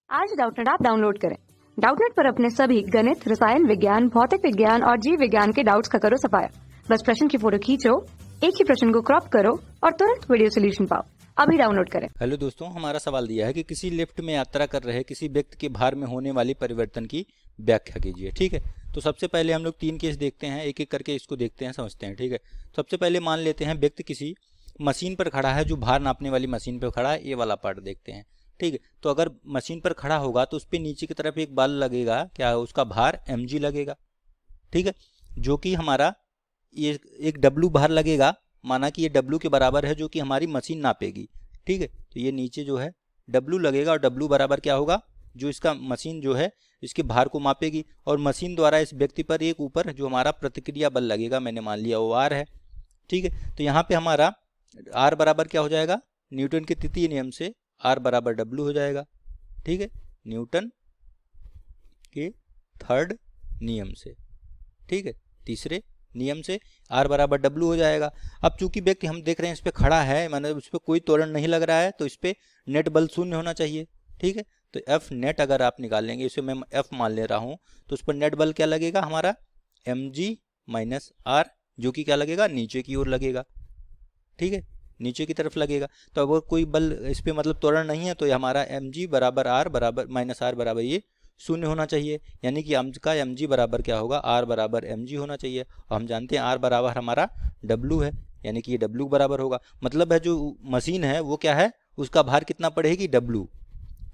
आज Doubtnut app download करें। Doubtnut पर अपने सभी गणित, रसायन विज्ञान, भौतिक विज्ञान और जीव विज्ञान के डाउट्स का करो सफाया। बस प्रश्न की फोटो खींचो, एक ही प्रश्न को क्रॉप करो और तुरंत वीडियो सोल्यूशन पाओ। अभी डाउनलोड करें। हेलो दोस्तों, हमारा सवाल दिया है कि किसी लिफ्ट में यात्रा कर रहे किसी व्यक्ति के भार में होने वाली परिवर्तन की व्याख्या कीजिए। ठीक है, तो सबसे पहले हम लोग 3 केस देखते हैं, एक एक करके इसको देखते हैं, समझते हैं। ठीक है, सबसे पहले मान लेते हैं व्यक्ति किसी मशीन पर खड़ा है, जो भार नापने वाली मशीन पर खड़ा है। ये वाला पार्ट देखते हैं। ठीक है, तो अगर मशीन पर खड़ा होगा तो उस पर नीचे की तरफ एक बल लगेगा, क्या उसका भार mg लगेगा। ठीक है, जो कि हमारा ये एक W भार लगेगा, माना कि ये W के बराबर है, जो कि हमारी मशीन नापेगी। ठीक है, तो ये नीचे जो है W लगेगा और W बराबर क्या होगा, जो इसका मशीन जो है इसके भार को मापेगी और मशीन द्वारा इस व्यक्ति पर एक ऊपर जो हमारा प्रतिक्रिया बल लगेगा, मैंने मान लिया वो R है। ठीक है, तो यहाँ पे हमारा R बराबर क्या हो जाएगा, न्यूटन के तृतीय नियम से R बराबर W हो जाएगा। ठीक है, न्यूटन के थर्ड नियम से, ठीक है, तीसरे नियम से R बराबर W हो जाएगा। अब चूंकि व्यक्ति हम देख रहे हैं इस पर खड़ा है, मतलब उस पर कोई त्वरण नहीं लग रहा है, तो इस पर नेट बल 0 होना चाहिए। ठीक है, तो F नेट अगर आप निकाल लेंगे, इसे मैं F मान ले रहा हूँ, तो उस पर नेट बल क्या लगेगा हमारा mg माइनस R, जो कि क्या लगेगा, नीचे की ओर लगेगा। ठीक है, नीचे की तरफ लगेगा। तो अगर कोई बल इस पर मतलब त्वरण नहीं है, तो ये हमारा mg बराबर R बराबर माइनस R बराबर ये 0 होना चाहिए, यानी कि का mg बराबर क्या होगा, R बराबर mg होना चाहिए। और हम जानते हैं R बराबर हमारा W है, यानी कि ये W बराबर होगा। मतलब है जो मशीन है वो क्या है, उसका भार कितना पड़ेगी, W।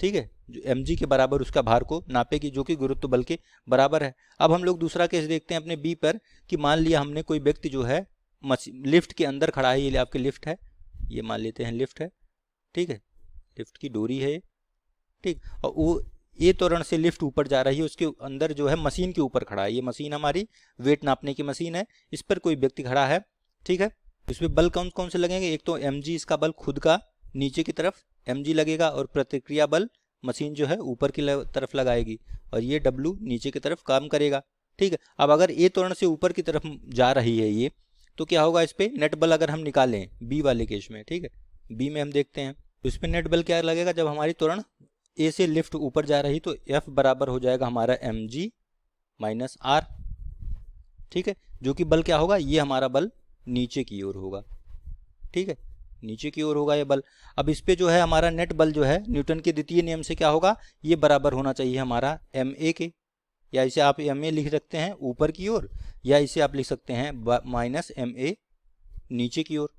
ठीक है, जो mg के बराबर उसका भार को नापेगी, जो कि गुरुत्व बल के बराबर है। अब हम लोग दूसरा केस देखते हैं अपने B पर, कि मान लिया हमने कोई व्यक्ति जो है लिफ्ट के अंदर खड़ा है। ये आपके लिफ्ट है, ये मान लेते हैं लिफ्ट है। ठीक है, लिफ्ट की डोरी है, ठीक, और वो ये त्वरण से लिफ्ट ऊपर जा रही है, उसके अंदर जो है मशीन के ऊपर खड़ा है। ये मशीन हमारी वेट नापने की मशीन है, इस पर कोई व्यक्ति खड़ा है। ठीक है, इसमें बल कौन कौन से लगेंगे, एक तो mg इसका बल खुद का नीचे की तरफ mg लगेगा, और प्रतिक्रिया बल मशीन जो है ऊपर की तरफ लगाएगी, और ये W नीचे की तरफ काम करेगा। ठीक है, अब अगर ये त्वरण से ऊपर की तरफ जा रही है ये, तो क्या होगा, इस पर नेट बल अगर हम निकालें B वाले केस में, ठीक है, B में हम देखते हैं तो इस पर नेट बल क्या लगेगा, जब हमारी त्वरण A से लिफ्ट ऊपर जा रही, तो F बराबर हो जाएगा हमारा mg माइनस R। ठीक है, जो कि बल क्या होगा, ये हमारा बल नीचे की ओर होगा। ठीक है, नीचे की ओर होगा ये बल। अब इस पे जो है हमारा नेट बल जो है न्यूटन के द्वितीय नियम से क्या होगा, ये बराबर होना चाहिए हमारा ma के, या इसे आप ma लिख सकते हैं ऊपर की ओर, या इसे आप लिख सकते हैं माइनस ma नीचे की ओर।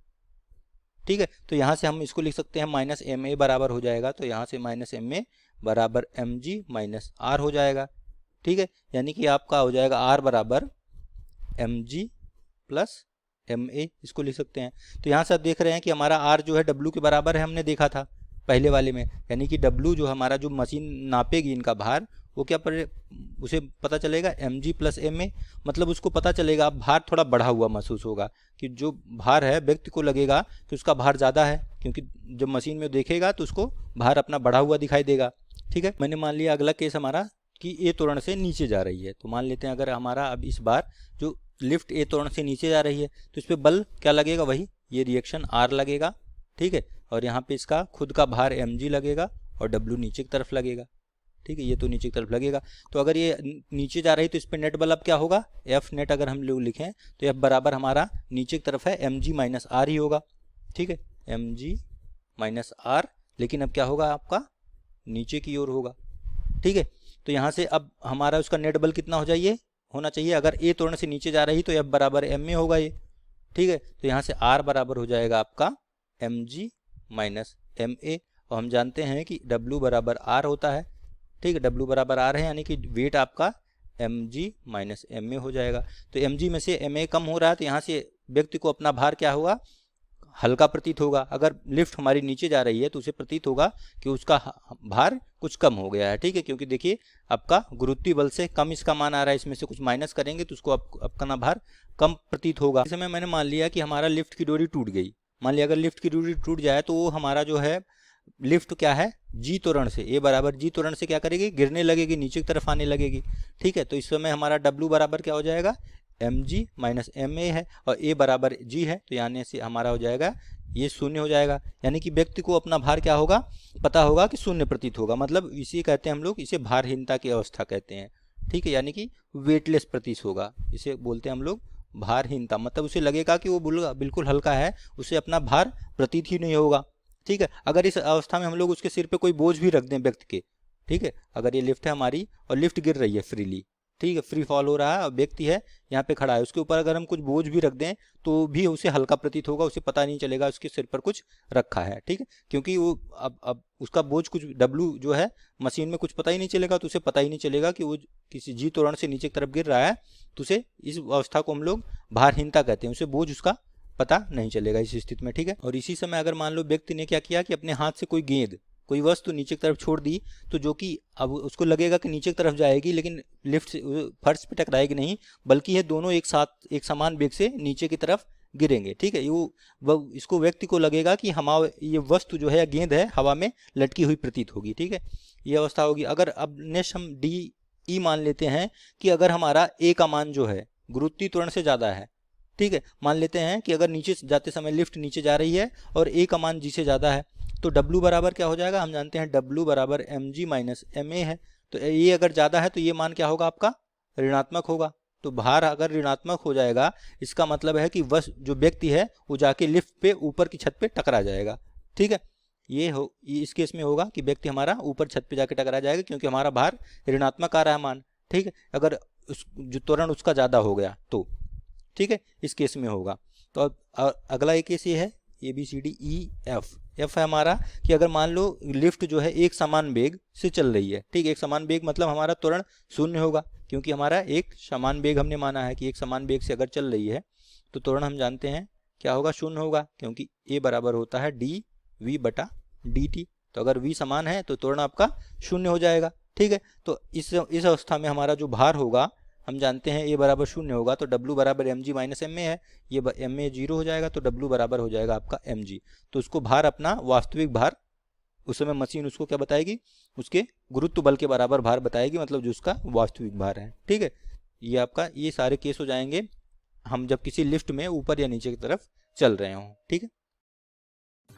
ठीक है, तो यहाँ से हम इसको लिख सकते हैं माइनस ma बराबर हो जाएगा, तो यहाँ से माइनस ma बराबर mg माइनस R हो जाएगा। ठीक है, यानी कि आपका हो जाएगा R बराबर mg प्लस ma, इसको लिख सकते हैं। तो यहाँ से आप देख रहे हैं कि हमारा R जो है W के बराबर है, हमने देखा था पहले वाले में, यानी कि W जो हमारा जो मशीन नापेगी इनका भार, वो क्या उसे पता चलेगा mg प्लस ma, मतलब उसको पता चलेगा भार थोड़ा बढ़ा हुआ महसूस होगा, कि जो भार है व्यक्ति को लगेगा कि उसका भार ज़्यादा है, क्योंकि जब मशीन में देखेगा तो उसको भार अपना बढ़ा हुआ दिखाई देगा। ठीक है, मैंने मान लिया अगला केस हमारा कि ए त्वरण से नीचे जा रही है, तो मान लेते हैं अगर हमारा अब इस बार जो लिफ्ट ए त्वरण से नीचे जा रही है, तो इस पर बल क्या लगेगा, वही ये रिएक्शन R लगेगा। ठीक है, और यहाँ पे इसका खुद का भार mg लगेगा और W नीचे की तरफ लगेगा। ठीक है, ये तो नीचे की तरफ लगेगा। तो अगर ये नीचे जा रही है तो इस पर नेट बल अब क्या होगा, F नेट अगर हम लोग लिखें तो F बराबर हमारा नीचे की तरफ है mg माइनस R ही होगा। ठीक है, mg माइनस R, लेकिन अब क्या होगा आपका, नीचे की ओर होगा। ठीक है, तो यहाँ से अब हमारा उसका नेट बल कितना होना चाहिए, अगर ए त्वरण से नीचे जा रही तो F बराबर ma होगा ये। ठीक है, तो यहाँ से R बराबर हो जाएगा आपका mg माइनस ma, और हम जानते हैं कि W बराबर R होता है। ठीक है, W बराबर R है, यानी कि वेट आपका mg माइनस ma हो जाएगा। तो mg में से ma कम हो रहा है, तो यहाँ से व्यक्ति को अपना भार क्या होगा, हल्का प्रतीत होगा। अगर लिफ्ट हमारी नीचे जा रही है तो उसे प्रतीत होगा कि उसका भार कुछ कम हो गया है। ठीक है, क्योंकि देखिए आपका गुरुत्वीय बल से कम इसका मान आ रहा है, इसमें से कुछ माइनस करेंगे तो उसको आपका ना भार कम प्रतीत होगा। इस समय मैंने मान लिया कि हमारा लिफ्ट की डोरी टूट गई। मान लिया अगर लिफ्ट की डोरी टूट जाए तो वो हमारा जो है लिफ्ट क्या है, जी त्वरण से, ए बराबर जी त्वरण से क्या करेगी, गिरने लगेगी, नीचे की तरफ आने लगेगी। ठीक है, तो इस समय हमारा W बराबर क्या हो जाएगा, mg माइनस ma है, और a बराबर g है, तो यानी से हमारा हो जाएगा ये शून्य हो जाएगा, यानी कि व्यक्ति को अपना भार क्या होगा, पता होगा कि शून्य प्रतीत होगा, मतलब इसी कहते हैं हम लोग, इसे भारहीनता की अवस्था कहते हैं, ठीक है, यानी कि वेटलेस प्रतीत होगा, इसे बोलते हैं हम लोग भारहीनता, मतलब उसे लगेगा कि वो बिल्कुल हल्का है, उसे अपना भार प्रतीत ही नहीं होगा, ठीक है। अगर इस अवस्था में हम लोग उसके सिर पे कोई बोझ भी रख दें व्यक्ति के, ठीक है, अगर ये लिफ्ट है हमारी और लिफ्ट गिर रही है फ्रीली, ठीक है, फ्री फॉल हो रहा है और व्यक्ति है यहाँ पे खड़ा है, उसके ऊपर अगर हम कुछ बोझ भी रख दें तो भी उसे हल्का प्रतीत होगा, उसे पता नहीं चलेगा उसके सिर पर कुछ रखा है, ठीक है, क्योंकि वो अब उसका बोझ कुछ डब्लू जो है मशीन में कुछ पता ही नहीं चलेगा, तो उसे पता ही नहीं चलेगा कि वो किसी जी तोरण से नीचे की तरफ गिर रहा है, तो उसे इस अवस्था को हम लोग भारहीनता कहते हैं, उसे बोझ उसका पता नहीं चलेगा इस स्थिति में, ठीक है। और इसी समय अगर मान लो व्यक्ति ने क्या किया कि अपने हाथ से कोई गेंद, कोई वस्तु नीचे की तरफ छोड़ दी, तो जो कि अब उसको लगेगा कि नीचे की तरफ जाएगी, लेकिन लिफ्ट से फर्श पे टकराएगी नहीं, बल्कि ये दोनों एक साथ एक समान वेग से नीचे की तरफ गिरेंगे, ठीक है। इसको व्यक्ति को लगेगा कि ये वस्तु जो है या गेंद है हवा में लटकी हुई प्रतीत होगी, ठीक है, ये अवस्था होगी। अगर अब नेक्स्ट हम DE मान लेते हैं कि अगर हमारा A का मान जो है गुरुत्वीय त्वरण से ज़्यादा है, ठीक है, मान लेते हैं कि अगर नीचे जाते समय लिफ्ट नीचे जा रही है और A का मान G से ज़्यादा है, तो W बराबर क्या हो जाएगा, हम जानते हैं W बराबर mg माइनस ma है, तो ये अगर ज़्यादा है तो ये मान क्या होगा आपका, ऋणात्मक होगा। तो भार अगर ऋणात्मक हो जाएगा, इसका मतलब है कि जो व्यक्ति है वो जाके लिफ्ट पे ऊपर की छत पे टकरा जाएगा, ठीक है, ये इस केस में होगा कि व्यक्ति हमारा ऊपर छत पे जाके टकरा जाएगा, क्योंकि हमारा भार ऋणात्मक आ रहा है मान, ठीक है। अगर जो त्वरण उसका ज़्यादा हो गया तो, ठीक है, इस केस में होगा। तो अब अगला एक केस ये है ABCDEF। एफ है हमारा कि अगर मान लो लिफ्ट जो है एक समान वेग से चल रही है, ठीक, एक समान वेग मतलब हमारा त्वरण शून्य होगा, क्योंकि हमारा एक समान वेग हमने माना है कि एक समान वेग से अगर चल रही है तो त्वरण हम जानते हैं क्या होगा, शून्य होगा, क्योंकि A बराबर होता है dV/dt। तो अगर V समान है तो त्वरण आपका शून्य हो जाएगा, ठीक है। तो इस अवस्था में हमारा जो भार होगा हम जानते हैं A बराबर शून्य होगा, तो W बराबर mg माइनस ma है, ये ma 0 हो जाएगा, तो W बराबर हो जाएगा आपका mg। तो उसको भार अपना वास्तविक भार उस समय मशीन उसको क्या बताएगी, उसके गुरुत्व बल के बराबर भार बताएगी, मतलब जो उसका वास्तविक भार है, ठीक है। ये आपका ये सारे केस हो जाएंगे हम जब किसी लिफ्ट में ऊपर या नीचे की तरफ चल रहे हों, ठीक है।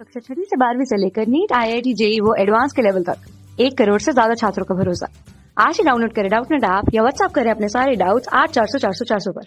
कक्षा 6 से 12वीं से लेकर नीट, IIT, JEE वो एडवांस के लेवल तक 1 करोड़ से ज्यादा छात्रों का भरोसा। आज ही डाउनलोड करें डाउटनेट ऐप या व्हाट्सएप करें अपने सारे डाउट्स 8400 400 400 पर।